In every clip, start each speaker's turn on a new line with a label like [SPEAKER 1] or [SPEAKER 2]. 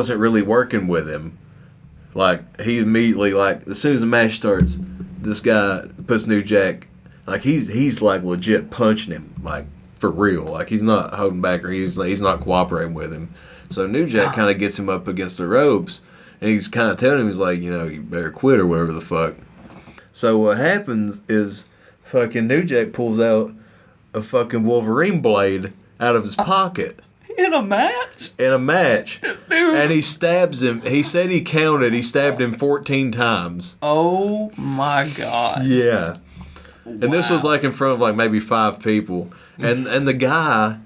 [SPEAKER 1] wasn't really working with him. Like, he immediately, like, as soon as the match starts, this guy puts New Jack, like, he's like, legit punching him, like, for real. Like, he's not holding back or he's not cooperating with him. So New Jack kind of gets him up against the ropes, and he's kind of telling him, he's like, you better quit or whatever the fuck. So what happens is fucking New Jack pulls out a fucking Wolverine blade out of his pocket.
[SPEAKER 2] In a match?
[SPEAKER 1] In a match.
[SPEAKER 2] This dude.
[SPEAKER 1] And he stabs him. He said he counted. He stabbed him 14 times.
[SPEAKER 2] Oh my God.
[SPEAKER 1] Yeah. And this was like in front of like maybe 5 people. And the guy...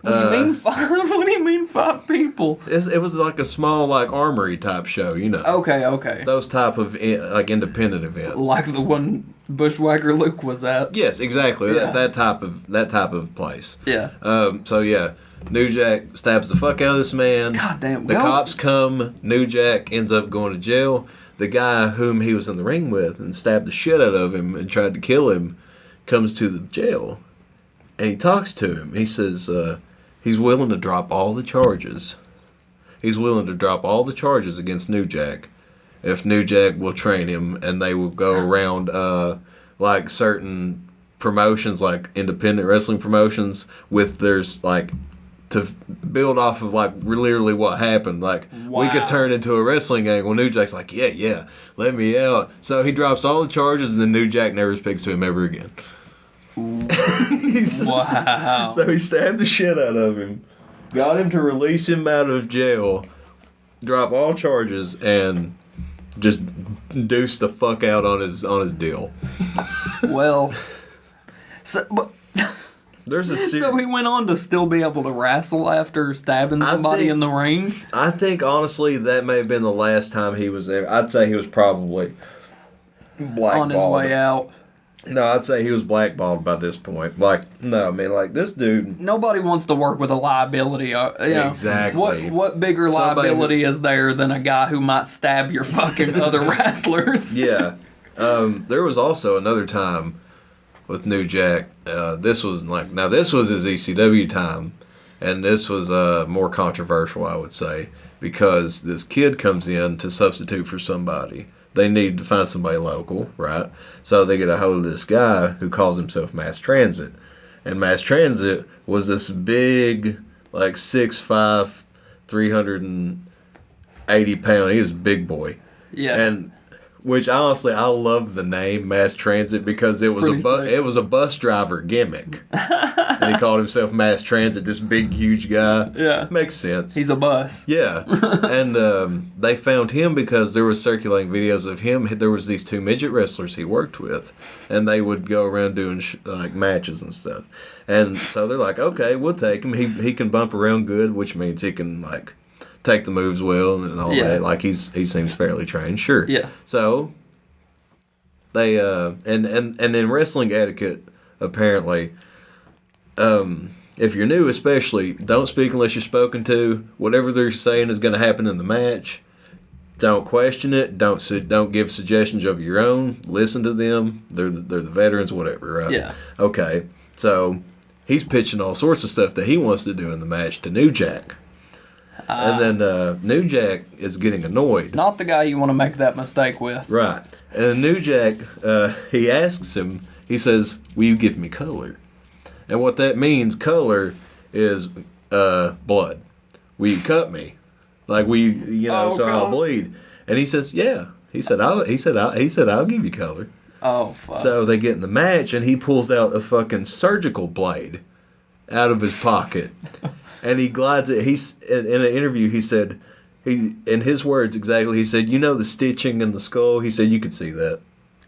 [SPEAKER 2] What do you mean 5? What do you mean 5 people?
[SPEAKER 1] It was like a small like armory type show,
[SPEAKER 2] Okay.
[SPEAKER 1] Those type of like independent events.
[SPEAKER 2] Like the one Bushwhacker Luke was at.
[SPEAKER 1] Yes, exactly.
[SPEAKER 2] Yeah.
[SPEAKER 1] That type of place.
[SPEAKER 2] Yeah.
[SPEAKER 1] So yeah, New Jack stabs the fuck out of this man.
[SPEAKER 2] God damn.
[SPEAKER 1] The cops come. New Jack ends up going to jail. The guy whom he was in the ring with and stabbed the shit out of him and tried to kill him comes to the jail, and he talks to him. He says he's willing to drop all the charges. He's willing to drop all the charges against New Jack if New Jack will train him, and they will go around like certain promotions, like independent wrestling promotions, with there's like to build off of like literally what happened. Like we could turn into a wrestling angle. New Jack's like, yeah, let me out. So he drops all the charges, and then New Jack never speaks to him ever again.
[SPEAKER 2] Wow.
[SPEAKER 1] So he stabbed the shit out of him, got him to release him out of jail, drop all charges, and just deuce the fuck out on his deal.
[SPEAKER 2] Well, so
[SPEAKER 1] so
[SPEAKER 2] he went on to still be able to wrestle after stabbing somebody in the ring?
[SPEAKER 1] I think honestly that may have been the last time he was there. I'd say he was probably blackballed.
[SPEAKER 2] On his way out.
[SPEAKER 1] No, I'd say he was blackballed by this point. Like, no, I mean, like, this dude...
[SPEAKER 2] Nobody wants to work with a liability.
[SPEAKER 1] Exactly.
[SPEAKER 2] What bigger liability is there than a guy who might stab your fucking other wrestlers?
[SPEAKER 1] Yeah. There was also another time with New Jack. This was his ECW time, and this was more controversial, I would say, because this kid comes in to substitute for somebody. They need to find somebody local, right? So they get a hold of this guy who calls himself Mass Transit. And Mass Transit was this big, like 6'5", 380 pound. He was a big boy.
[SPEAKER 2] Yeah.
[SPEAKER 1] And which honestly, I love the name Mass Transit because it was a bus driver gimmick. And he called himself Mass Transit, this big, huge guy.
[SPEAKER 2] Yeah.
[SPEAKER 1] Makes sense.
[SPEAKER 2] He's a bus.
[SPEAKER 1] Yeah. And they found him because there was circulating videos of him. There was these 2 midget wrestlers he worked with. And they would go around doing like matches and stuff. And so they're like, okay, we'll take him. He can bump around good, which means he can like take the moves well and all that. Like he seems fairly trained. Sure.
[SPEAKER 2] Yeah.
[SPEAKER 1] So they and in wrestling etiquette, apparently, if you're new especially, don't speak unless you're spoken to. Whatever they're saying is going to happen in the match. Don't question it. Don't give suggestions of your own. Listen to them. They're the veterans, whatever, right?
[SPEAKER 2] Yeah.
[SPEAKER 1] Okay. So he's pitching all sorts of stuff that he wants to do in the match to New Jack. And then New Jack is getting annoyed.
[SPEAKER 2] Not the guy you want to make that mistake with. Right.
[SPEAKER 1] And New Jack, he asks him, he says, will you give me color? And what that means, color, is blood. Will you cut me? Like, so I'll bleed. And he says, yeah. He said, I'll give you color.
[SPEAKER 2] Oh, fuck.
[SPEAKER 1] So they get in the match, and he pulls out a fucking surgical blade out of his pocket. And he glides it. In an interview, he said, in his words exactly, he said, the stitching in the skull? He said, you could see that.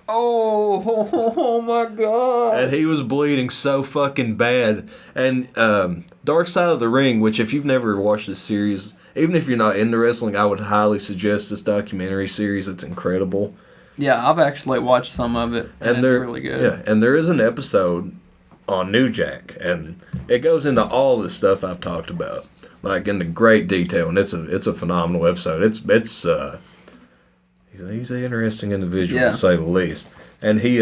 [SPEAKER 2] Oh my God.
[SPEAKER 1] And he was bleeding so fucking bad. And Dark Side of the Ring, which if you've never watched this series, even if you're not into wrestling, I would highly suggest this documentary series. It's incredible.
[SPEAKER 2] Yeah, I've actually watched some of it, and it's really good.
[SPEAKER 1] Yeah, and there is an episode on New Jack, and it goes into all the stuff I've talked about, like into great detail, and it's a phenomenal episode. He's an interesting individual to say the least. And he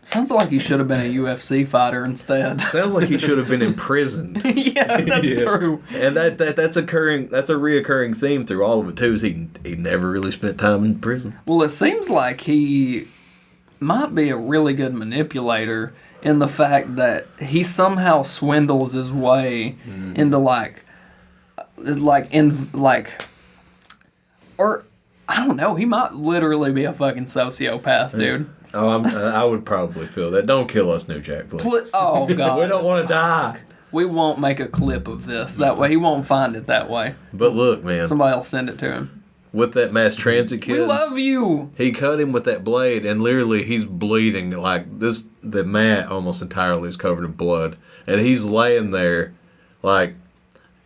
[SPEAKER 2] Sounds like he should have been a UFC fighter instead.
[SPEAKER 1] sounds like he should have been imprisoned.
[SPEAKER 2] Yeah, that's true.
[SPEAKER 1] And that's a reoccurring theme through all of it too. Is he never really spent time in prison?
[SPEAKER 2] Well, it seems like he might be a really good manipulator in the fact that he somehow swindles his way into or I don't know. He might literally be a fucking sociopath, dude.
[SPEAKER 1] Oh, I would probably feel that. Don't kill us, New Jack, please.
[SPEAKER 2] Oh God,
[SPEAKER 1] We don't want to die.
[SPEAKER 2] we won't make a clip of this. That way, he won't find it that way.
[SPEAKER 1] But look, man,
[SPEAKER 2] Somebody will send it to him.
[SPEAKER 1] with that mass transit kid,
[SPEAKER 2] We love you.
[SPEAKER 1] he cut him with that blade, and literally he's bleeding like this. The mat almost entirely is covered in blood, and he's laying there, like,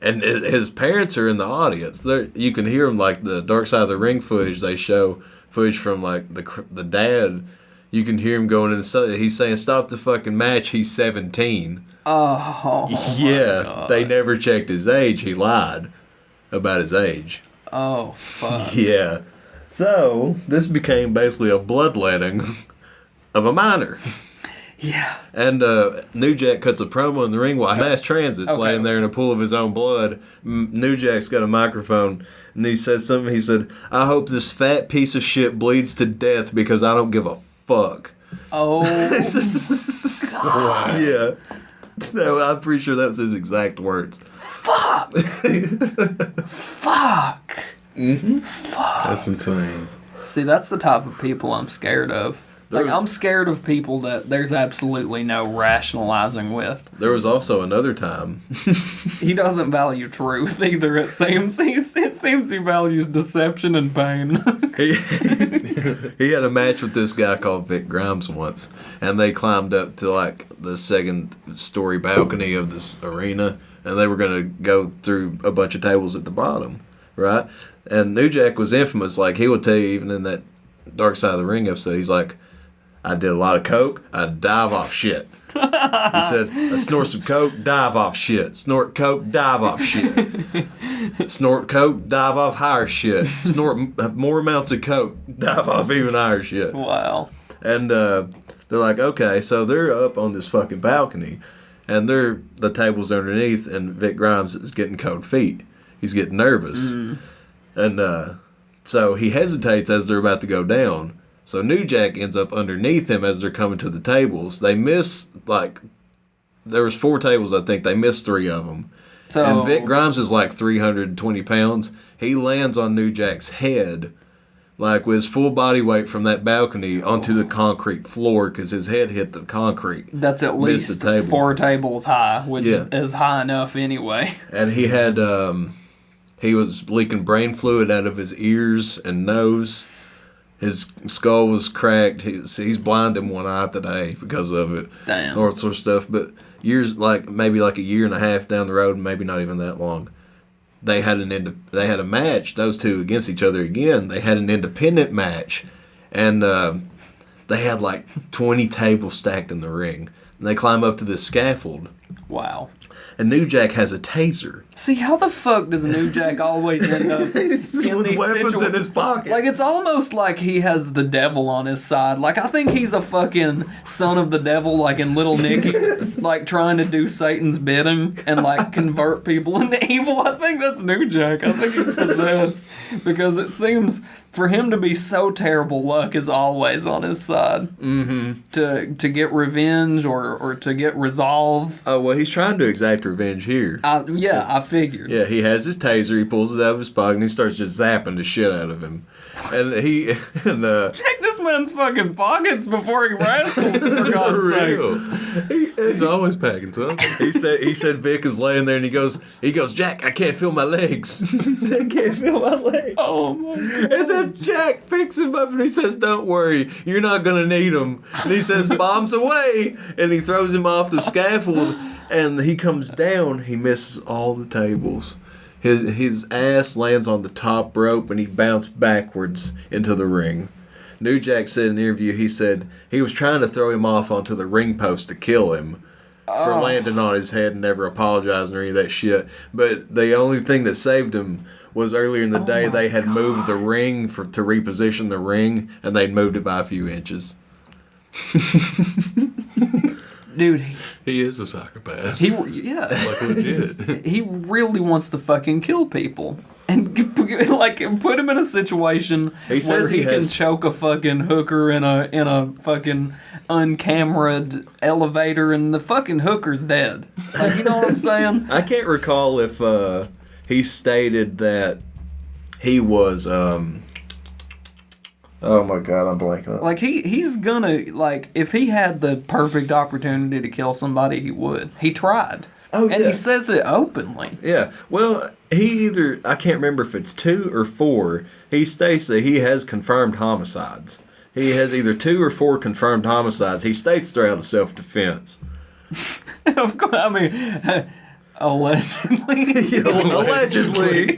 [SPEAKER 1] and his parents are in the audience. You can hear him like the Dark Side of the Ring footage. They show footage from like the dad. You can hear him going inside. He's saying, "Stop the fucking match." He's 17.
[SPEAKER 2] Oh.
[SPEAKER 1] Yeah, they never checked his age. He lied about his age.
[SPEAKER 2] Oh fuck.
[SPEAKER 1] Yeah. So, this became basically a bloodletting of a minor.
[SPEAKER 2] Yeah.
[SPEAKER 1] And New Jack cuts a promo in the ring while Mass Transit's laying there in a pool of his own blood. New Jack's got a microphone, and he said something. He said, "I hope this fat piece of shit bleeds to death because I don't give a fuck."
[SPEAKER 2] Oh.
[SPEAKER 1] Yeah. No, I'm pretty sure that was his exact words.
[SPEAKER 2] Fuck. Fuck. Fuck.
[SPEAKER 3] That's insane.
[SPEAKER 2] See, that's the type of people I'm scared of. Like, I'm scared of people that there's absolutely no rationalizing with.
[SPEAKER 1] There was also another time.
[SPEAKER 2] He doesn't value truth either, it seems. It seems he values deception and pain.
[SPEAKER 1] He had a match with this guy called Vic Grimes once, and they climbed up to like the second story balcony of this arena, and they were going to go through a bunch of tables at the bottom, right? And New Jack was infamous. Like, he would tell you even in that Dark Side of the Ring episode, he's like, "I did a lot of coke, I dive off shit." He said, "I snort some coke, dive off shit. Snort coke, dive off shit. Snort coke, dive off higher shit. Snort more amounts of coke, dive off even higher shit."
[SPEAKER 2] Wow.
[SPEAKER 1] And they're like, okay, so they're up on this fucking balcony, and the table's underneath, and Vic Grimes is getting cold feet. He's getting nervous. And so he hesitates as they're about to go down. So New Jack ends up underneath him as they're coming to the tables. They miss, like, there was 4 tables, I think. They missed 3 of them.
[SPEAKER 2] So,
[SPEAKER 1] And Vic Grimes is like 320 pounds. He lands on New Jack's head, like, with his full body weight from that balcony onto the concrete floor because his head hit the concrete.
[SPEAKER 2] that's at
[SPEAKER 1] Missed
[SPEAKER 2] least
[SPEAKER 1] the table.
[SPEAKER 2] 4 tables high, which
[SPEAKER 1] Yeah.
[SPEAKER 2] is high enough anyway.
[SPEAKER 1] And he had, he was leaking brain fluid out of his ears and nose. His skull was cracked. He's blind in one eye today because of it.
[SPEAKER 2] Damn.
[SPEAKER 1] All that sort of stuff. But years, like maybe like a year and a half down the road, maybe not even that long, they had a match. Those two against each other again. They had an independent match, and they had like 20 tables stacked in the ring. And they climb up to this scaffold.
[SPEAKER 2] Wow.
[SPEAKER 1] And New Jack has a taser.
[SPEAKER 2] See, how the fuck does New Jack always end up
[SPEAKER 1] With
[SPEAKER 2] these
[SPEAKER 1] weapons in his pocket.
[SPEAKER 2] Like, it's almost like he has the devil on his side. Like, I think he's a fucking son of the devil, like in Little Nicky, like trying to do Satan's bidding and like convert people into evil. I think that's New Jack. I think he's possessed because it seems for him to be so terrible, luck is always on his side. Mm-hmm. To get revenge or to get resolve.
[SPEAKER 1] Oh, well, he's trying to exact revenge here.
[SPEAKER 2] I figured.
[SPEAKER 1] Yeah, he has his taser. He pulls it out of his pocket and he starts just zapping the shit out of him. And
[SPEAKER 2] Check this man's fucking pockets before he wrestles, for God's sakes.
[SPEAKER 3] He's always packing something.
[SPEAKER 1] he said Vic is laying there and he goes, "Jack, I can't feel my legs." He said, "I can't feel my legs."
[SPEAKER 2] Oh my God.
[SPEAKER 1] And then Jack picks him up and he says, "Don't worry, you're not gonna need him." And he says, "Bombs away!" And he throws him off the scaffold. And he comes down. He misses all the tables. His ass lands on the top rope and he bounced backwards into the ring. New Jack said in an interview, he said he was trying to throw him off onto the ring post to kill him for landing on his head and never apologizing or any of that shit. But the only thing that saved him was earlier in the day they had moved the ring to reposition the ring, and they'd moved it by a few inches.
[SPEAKER 2] Dude,
[SPEAKER 3] He is a psychopath.
[SPEAKER 2] yeah.
[SPEAKER 3] Like legit.
[SPEAKER 2] He really wants to fucking kill people. And like put him in a situation
[SPEAKER 1] He says
[SPEAKER 2] where he
[SPEAKER 1] he
[SPEAKER 2] can
[SPEAKER 1] has-
[SPEAKER 2] choke a fucking hooker in a fucking uncameraed elevator, and the fucking hooker's dead. Like, you know what I'm saying?
[SPEAKER 1] I can't recall if he stated that he was. Oh my god, I'm blanking.
[SPEAKER 2] Like he's gonna, like, if he had the perfect opportunity to kill somebody, he would. He tried.
[SPEAKER 1] Oh,
[SPEAKER 2] And
[SPEAKER 1] yeah.
[SPEAKER 2] he says it openly.
[SPEAKER 1] Yeah, well, he either, I can't remember if it's 2 or 4, he states that he has confirmed homicides. He has either 2 or 4 confirmed homicides. He states they're out of self-defense.
[SPEAKER 2] Of course, I mean, allegedly.
[SPEAKER 1] Allegedly.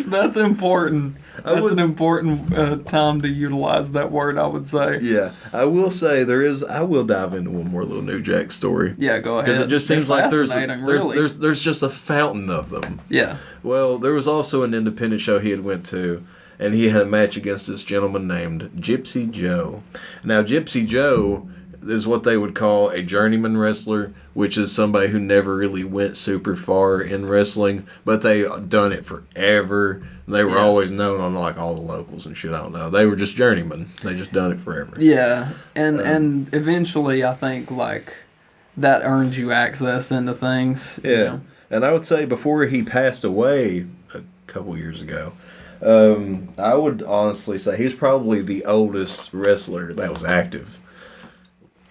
[SPEAKER 2] That's important. That's an important time to utilize that word, I would say.
[SPEAKER 1] Yeah, I will say I will dive into one more little New Jack story.
[SPEAKER 2] Yeah, go ahead.
[SPEAKER 1] Because it just seems
[SPEAKER 2] They're
[SPEAKER 1] like
[SPEAKER 2] fascinating, really.
[SPEAKER 1] there's just a fountain of them.
[SPEAKER 2] Yeah.
[SPEAKER 1] Well, there was also an independent show he had went to, and he had a match against this gentleman named Gypsy Joe. Now, Gypsy Joe is what they would call a journeyman wrestler, which is somebody who never really went super far in wrestling, but they done it forever. They were always known on like all the locals and shit. I don't know. They were just journeymen. They just done it forever.
[SPEAKER 2] Yeah, and eventually, I think like that earns you access into things.
[SPEAKER 1] Yeah,
[SPEAKER 2] You know?
[SPEAKER 1] and I would say before he passed away a couple years ago, I would honestly say he's probably the oldest wrestler that was active.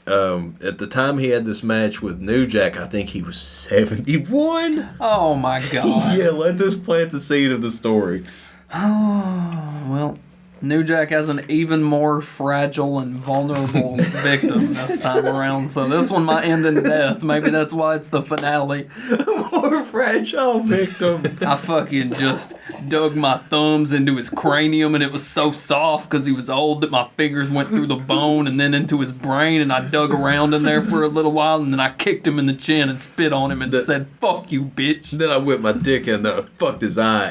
[SPEAKER 1] At the time he had this match with New Jack, I think he was 71.
[SPEAKER 2] Oh my god.
[SPEAKER 1] Yeah, let this plant the seed of the story.
[SPEAKER 2] Well, New Jack has an even more fragile and vulnerable victim this time around, so this one might end in death. Maybe that's why it's the finale.
[SPEAKER 1] More fragile victim.
[SPEAKER 2] I fucking just dug my thumbs into his cranium, and it was so soft because he was old that my fingers went through the bone and then into his brain, and I dug around in there for a little while, and then I kicked him in the chin and spit on him and said, "Fuck you, bitch."
[SPEAKER 1] Then I whipped my dick in and fucked his eye.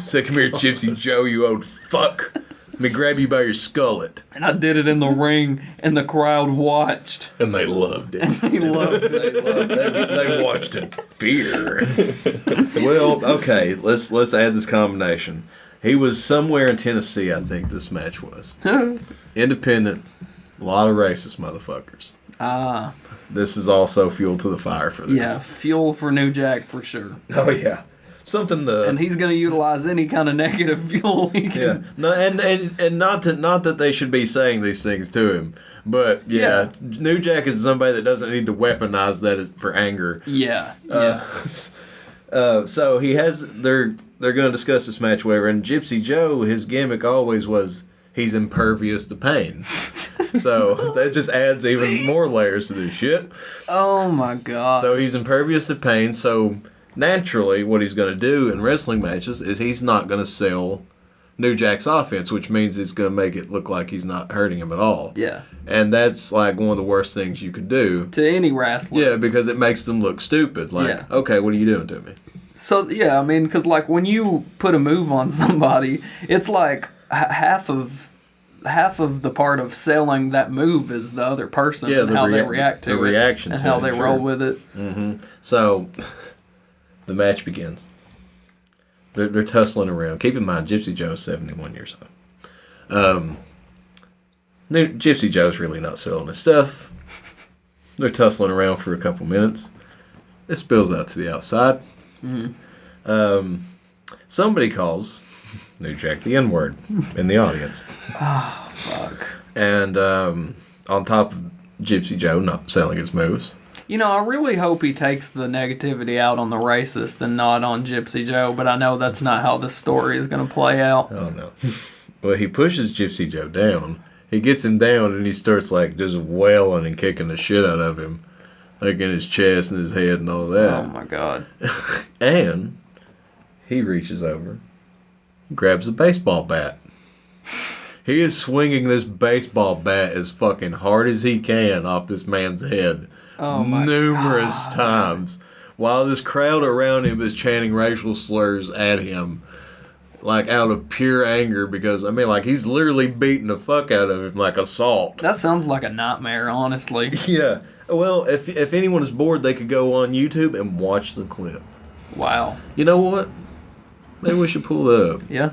[SPEAKER 1] Said, "Come here, Gypsy Joe, you old fuck. Let me grab you by your skullet."
[SPEAKER 2] And I did it in the ring, and the crowd watched.
[SPEAKER 3] And they loved it.
[SPEAKER 2] They loved it.
[SPEAKER 1] They watched in fear. Well, okay, let's add this combination. He was somewhere in Tennessee, I think this match was. Independent, a lot of racist motherfuckers.
[SPEAKER 2] Ah,
[SPEAKER 1] This is also fuel to the fire for this.
[SPEAKER 2] yeah, fuel for New Jack for sure.
[SPEAKER 1] Oh yeah. Something to
[SPEAKER 2] And he's going to utilize any kind of negative fuel he can.
[SPEAKER 1] yeah. No, and not that they should be saying these things to him, but yeah, New Jack is somebody that doesn't need to weaponize that for anger.
[SPEAKER 2] Yeah.
[SPEAKER 1] So he has they're going to discuss this match, whatever. And Gypsy Joe, his gimmick always was he's impervious to pain. So that just adds even more layers to this shit.
[SPEAKER 2] Oh my god.
[SPEAKER 1] So he's impervious to pain. So naturally, what he's going to do in wrestling matches is he's not going to sell New Jack's offense, which means it's going to make it look like he's not hurting him at all.
[SPEAKER 2] Yeah.
[SPEAKER 1] And that's like one of the worst things you could do.
[SPEAKER 2] To any wrestler.
[SPEAKER 1] Yeah, because it makes them look stupid. Like,
[SPEAKER 2] Yeah.
[SPEAKER 1] okay, what are you doing to me?
[SPEAKER 2] So, yeah, I mean, because, like, when you put a move on somebody, it's like half of the part of selling that move is the other person and how they react to
[SPEAKER 1] the
[SPEAKER 2] it.
[SPEAKER 1] reaction
[SPEAKER 2] and
[SPEAKER 1] to
[SPEAKER 2] how
[SPEAKER 1] it,
[SPEAKER 2] they
[SPEAKER 1] sure.
[SPEAKER 2] roll with it.
[SPEAKER 1] So, the match begins. They're tussling around. Keep in mind, Gypsy Joe's 71 years old. Gypsy Joe's really not selling his stuff. They're tussling around for a couple minutes. It spills out to the outside. Somebody calls New Jack the N-word in the audience.
[SPEAKER 2] Oh, fuck.
[SPEAKER 1] And on top of Gypsy Joe not selling his moves.
[SPEAKER 2] You know, I really hope he takes the negativity out on the racist and not on Gypsy Joe, but I know that's not how this story is going to play out.
[SPEAKER 1] Oh, no. Well, he pushes Gypsy Joe down. He gets him down, and he starts, like, just wailing and kicking the shit out of him. Like, in his chest and his head and all that.
[SPEAKER 2] Oh, my God.
[SPEAKER 1] And he reaches over, grabs a baseball bat. He is swinging this baseball bat as fucking hard as he can off this man's head.
[SPEAKER 2] Oh, my
[SPEAKER 1] numerous
[SPEAKER 2] God.
[SPEAKER 1] times. While this crowd around him is chanting racial slurs at him. like out of pure anger because I mean, like he's literally beating the fuck out of him like assault.
[SPEAKER 2] That sounds like a nightmare, honestly.
[SPEAKER 1] Yeah. Well, if anyone is bored, they could go on YouTube and watch the clip.
[SPEAKER 2] Wow.
[SPEAKER 1] You know what? Maybe we should pull it up.
[SPEAKER 2] Yeah.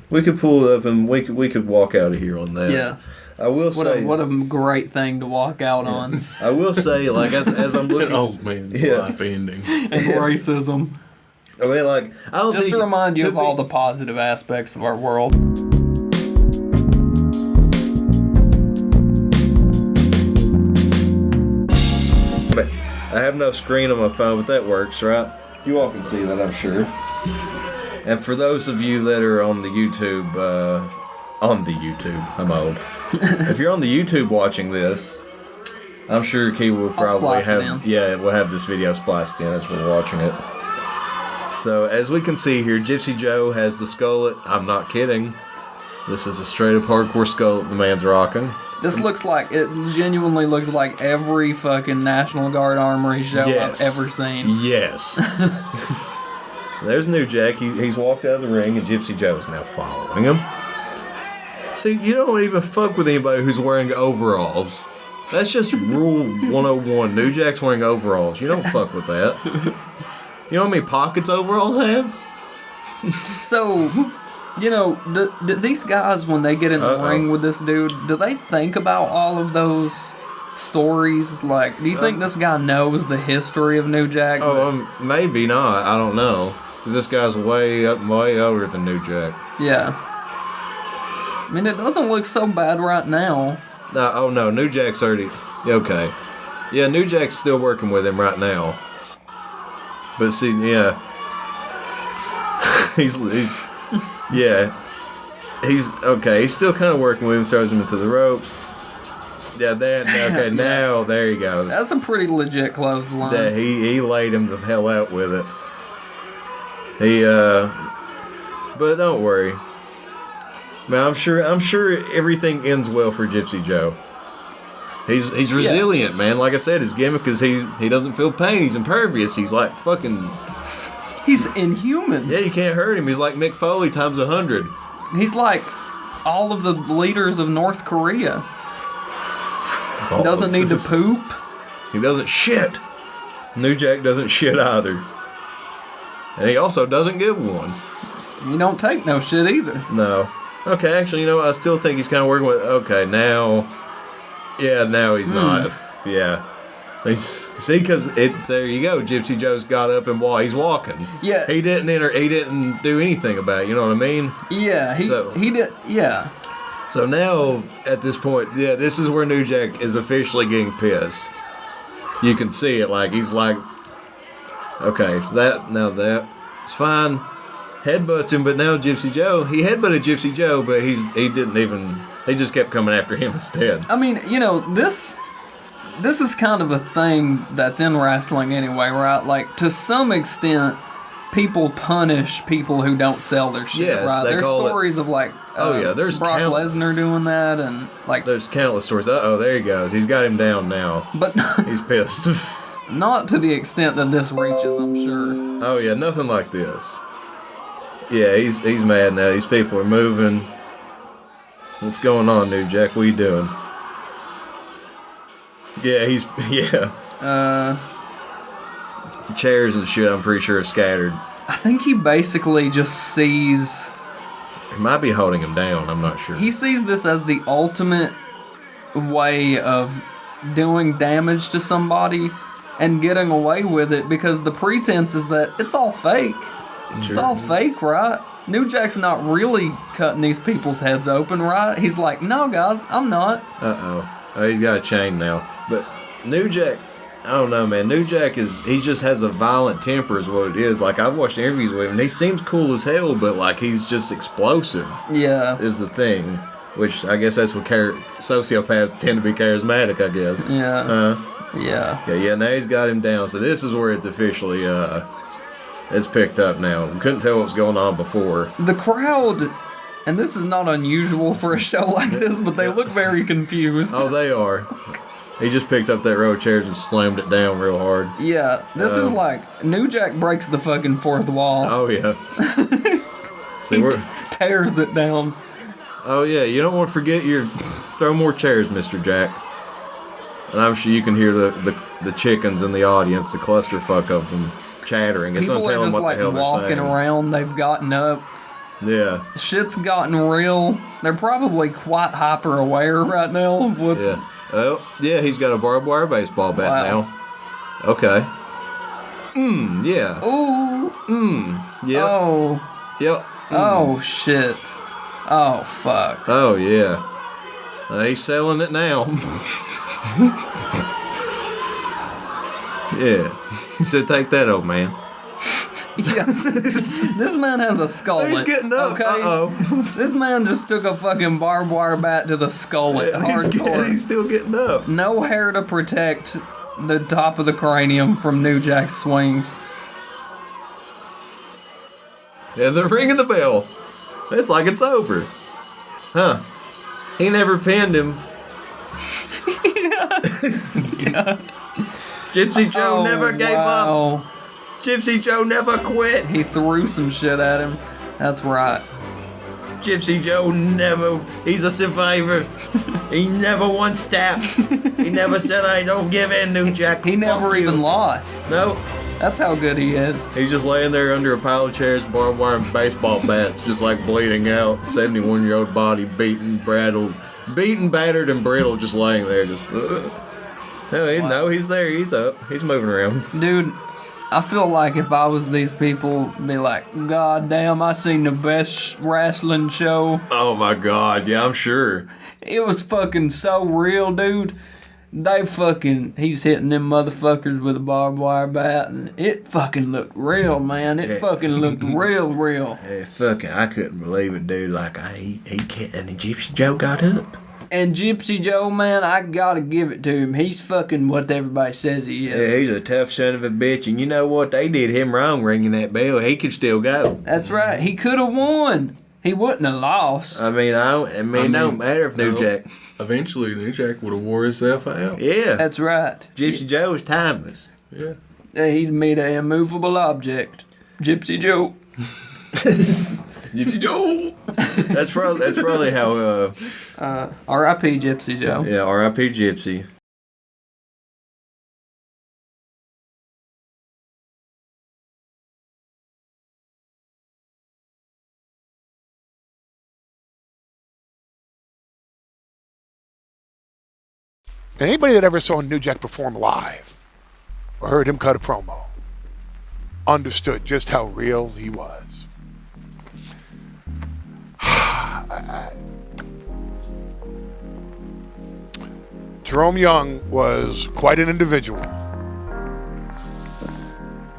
[SPEAKER 1] We could pull it up and we could walk out of here on that.
[SPEAKER 2] Yeah.
[SPEAKER 1] I will say
[SPEAKER 2] what a great thing to walk out on.
[SPEAKER 1] I will say, like as I'm looking,
[SPEAKER 3] old man's life ending.
[SPEAKER 2] And racism.
[SPEAKER 1] I mean, like I don't
[SPEAKER 2] Just
[SPEAKER 1] think,
[SPEAKER 2] to remind you
[SPEAKER 1] to
[SPEAKER 2] of
[SPEAKER 1] be-
[SPEAKER 2] all the positive aspects of our world.
[SPEAKER 1] But I have no screen on my phone, but that works, right? You all can see that, I'm sure. And for those of you that are on the YouTube, I'm old. If you're on the YouTube watching this, I'm sure Key will probably
[SPEAKER 2] splice it
[SPEAKER 1] have,
[SPEAKER 2] in.
[SPEAKER 1] we'll have this video spliced in as we're watching it. So as we can see here, Gypsy Joe has the skull. I'm not kidding. This is a straight up hardcore skull that the man's rocking.
[SPEAKER 2] This looks like, it genuinely looks like every fucking National Guard armory show
[SPEAKER 1] Yes.
[SPEAKER 2] I've ever seen.
[SPEAKER 1] Yes. There's New Jack. He's walked out of the ring, and Gypsy Joe's now following him. See, you don't even fuck with anybody who's wearing overalls. That's just rule 101. New Jack's wearing overalls. You don't fuck with that. You know how many pockets overalls have?
[SPEAKER 2] So, you know, do these guys, when they get in the
[SPEAKER 1] Uh-oh.
[SPEAKER 2] ring with this dude, do they think about all of those stories? Like, do you think this guy knows the history of New Jack?
[SPEAKER 1] Maybe not. I don't know. Because this guy's way older than New Jack.
[SPEAKER 2] Yeah. I mean, it doesn't look so bad right now.
[SPEAKER 1] No, New Jack's already... Okay. Yeah, New Jack's still working with him right now. But see, yeah. he's okay, he's still kind of working with him, throws him into the ropes. Yeah, now there he goes.
[SPEAKER 2] That's a pretty legit clothesline.
[SPEAKER 1] Yeah, he laid him the hell out with it. But don't worry. Man, I'm sure everything ends well for Gypsy Joe. He's resilient, man. Like I said, his gimmick is he doesn't feel pain. He's impervious. He's like fucking...
[SPEAKER 2] He's inhuman.
[SPEAKER 1] Yeah, you can't hurt him. He's like Mick Foley times 100.
[SPEAKER 2] He's like all of the leaders of North Korea. He doesn't need to poop.
[SPEAKER 1] He doesn't shit. New Jack doesn't shit either. And he also doesn't give one.
[SPEAKER 2] You don't take no shit either.
[SPEAKER 1] No. Okay, actually, you know what? I still think he's kind of working with... Okay, now... Yeah, now he's not. Yeah. See, because there you go. Gypsy Joe's got up and he's walking.
[SPEAKER 2] Yeah.
[SPEAKER 1] He didn't do anything about it. You know what I mean?
[SPEAKER 2] Yeah, he did. Yeah.
[SPEAKER 1] So now, at this point, yeah, this is where New Jack is officially getting pissed. You can see it. Like, he's like, okay, it's fine. Headbutts him, but now Gypsy Joe, he headbutted Gypsy Joe, but he just kept coming after him instead.
[SPEAKER 2] I mean, you know, this is kind of a thing that's in wrestling anyway, right? Like, to some extent, people punish people who don't sell their shit,
[SPEAKER 1] Yes,
[SPEAKER 2] right?
[SPEAKER 1] they
[SPEAKER 2] There's
[SPEAKER 1] call it-
[SPEAKER 2] stories of, like,
[SPEAKER 1] there's
[SPEAKER 2] Brock
[SPEAKER 1] countless.
[SPEAKER 2] Lesnar doing that, and, like...
[SPEAKER 1] There's countless stories. Uh-oh, there he goes. He's got him down now.
[SPEAKER 2] But
[SPEAKER 1] He's pissed.
[SPEAKER 2] not to the extent that this reaches, I'm sure.
[SPEAKER 1] Oh, yeah, nothing like this. Yeah, he's mad now. These people are moving. What's going on, New Jack? What are you doing? Yeah, chairs and shit, I'm pretty sure, are scattered.
[SPEAKER 2] I think he basically just sees...
[SPEAKER 1] He might be holding him down, I'm not sure.
[SPEAKER 2] He sees this as the ultimate way of doing damage to somebody and getting away with it, because the pretense is that it's all fake. It's
[SPEAKER 1] Sure.
[SPEAKER 2] all fake, right? New Jack's not really cutting these people's heads open, right? He's like, no, guys, I'm not.
[SPEAKER 1] Oh, he's got a chain now. But New Jack, I don't know, man. New Jack he just has a violent temper is what it is. Like, I've watched interviews with him, and he seems cool as hell, but, like, he's just explosive
[SPEAKER 2] Yeah.
[SPEAKER 1] is the thing. Which, I guess that's what sociopaths tend to be charismatic, I guess.
[SPEAKER 2] Yeah. Yeah.
[SPEAKER 1] Yeah, now he's got him down. So this is where it's officially, it's picked up now. Couldn't tell what was going on before.
[SPEAKER 2] The crowd, and this is not unusual for a show like this, but they look very confused.
[SPEAKER 1] Oh, they are. He just picked up that row of chairs and slammed it down real hard.
[SPEAKER 2] Yeah, this is like, New Jack breaks the fucking fourth wall.
[SPEAKER 1] Oh, yeah. See,
[SPEAKER 2] He
[SPEAKER 1] we're,
[SPEAKER 2] tears it down.
[SPEAKER 1] oh yeah, you don't want to forget your throw more chairs, Mr. Jack. And I'm sure you can hear the chickens in the audience, the clusterfuck of them chattering. It's
[SPEAKER 2] People are
[SPEAKER 1] untelling
[SPEAKER 2] just
[SPEAKER 1] what the hell they're
[SPEAKER 2] walking
[SPEAKER 1] saying.
[SPEAKER 2] around. They've gotten up.
[SPEAKER 1] Yeah,
[SPEAKER 2] Shit's gotten real. They're probably quite hyper aware right now of what's.
[SPEAKER 1] yeah. Oh, yeah, he's got a barbed wire baseball bat
[SPEAKER 2] Wow.
[SPEAKER 1] now. Okay. Yeah.
[SPEAKER 2] Ooh.
[SPEAKER 1] Yep.
[SPEAKER 2] Oh.
[SPEAKER 1] Yep.
[SPEAKER 2] Oh shit. Oh fuck.
[SPEAKER 1] Oh, yeah. He's selling it now. Yeah. He said, take that, old man.
[SPEAKER 2] Yeah. This man has a skull.
[SPEAKER 1] He's getting up.
[SPEAKER 2] Okay.
[SPEAKER 1] Uh-oh.
[SPEAKER 2] This man just took a fucking barbed wire bat to the skull.
[SPEAKER 1] He's still getting up.
[SPEAKER 2] No hair to protect the top of the cranium from New Jack's swings.
[SPEAKER 1] And they're ringing the bell. It's like it's over. Huh. He never pinned him.
[SPEAKER 2] Yeah.
[SPEAKER 1] Gypsy Joe never gave up.
[SPEAKER 2] Wow.
[SPEAKER 1] Gypsy Joe never quit.
[SPEAKER 2] He threw some shit at him. That's right.
[SPEAKER 1] Gypsy Joe never, he's a survivor. He never once stabbed. He never said, I don't give in, New Jack.
[SPEAKER 2] He never
[SPEAKER 1] Fuck you."
[SPEAKER 2] even lost.
[SPEAKER 1] No.
[SPEAKER 2] That's how good he is.
[SPEAKER 1] He's just laying there under a pile of chairs, barbed wire, and baseball bats, just like bleeding out. 71-year-old body, beaten, battered, and brittle, just laying there, just. No, he's there. He's up. He's moving around.
[SPEAKER 2] Dude, I feel like if I was these people, I'd be like, God damn, I seen the best wrestling show.
[SPEAKER 1] Oh my God! Yeah, I'm sure.
[SPEAKER 2] It was fucking so real, dude. He's hitting them motherfuckers with a barbed wire bat, and it fucking looked real, man. It fucking looked real.
[SPEAKER 1] Hey, fucking, I couldn't believe it, dude. Like, he can't, and the Gypsy Joe got up.
[SPEAKER 2] And Gypsy Joe, man, I gotta give it to him. He's fucking what everybody says he is.
[SPEAKER 1] Yeah, he's a tough son of a bitch, and you know what? They did him wrong ringing that bell. He could still go.
[SPEAKER 2] That's right. He could have won. He wouldn't have lost.
[SPEAKER 1] I mean, it don't matter if New Jack.
[SPEAKER 3] Eventually, New Jack would have wore himself out.
[SPEAKER 1] Yeah.
[SPEAKER 2] That's right.
[SPEAKER 1] Gypsy Joe is timeless.
[SPEAKER 3] Yeah.
[SPEAKER 2] He'd made an immovable object. Gypsy Joe.
[SPEAKER 1] Gypsy Joe. That's probably how.
[SPEAKER 2] R.I.P. Gypsy Joe.
[SPEAKER 1] Yeah, R.I.P. Gypsy.
[SPEAKER 4] Anybody that ever saw New Jack perform live or heard him cut a promo understood just how real he was. Jerome Young was quite an individual.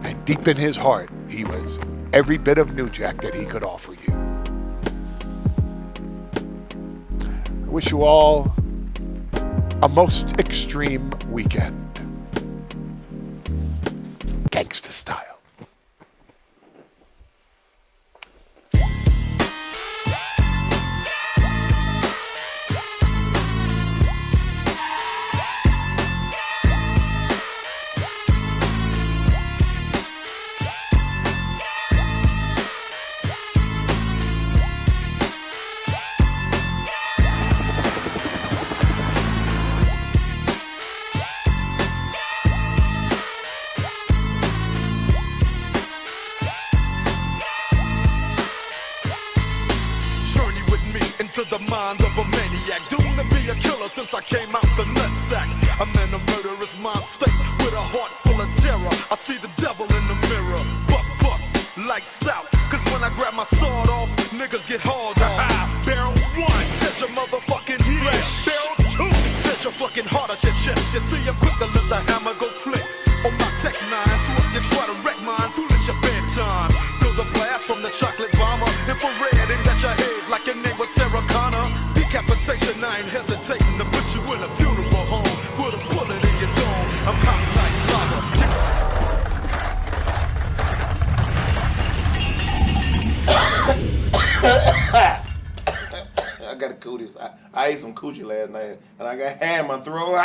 [SPEAKER 4] And deep in his heart, he was every bit of New Jack that he could offer you. I wish you all a most extreme weekend. Gangsta style.
[SPEAKER 5] The mind of a maniac, doomed to be a killer since I came out the nutsack. I'm in a murderous mind state with a heart full of terror. I see the devil in the mirror. Buck, lights out. Cause when I grab my sword off, niggas get hauled off. Barrel 1, touch your motherfucking flesh. Barrel 2, touch your fucking heart at your chest. You see, I'm quick to let the hammer go click. On my tech 9, so if you try to wreck mine, foolish your bedtime. Feel the blast from the chocolate bomber. Infrared and got your head like your name was Sarah Connor. Decapitation, I ain't hesitating to put you in a funeral home. Put a bullet in your dome. I'm hot like
[SPEAKER 6] lava. I got a cooties. I ate some coochie last night, and I got hair in my throat.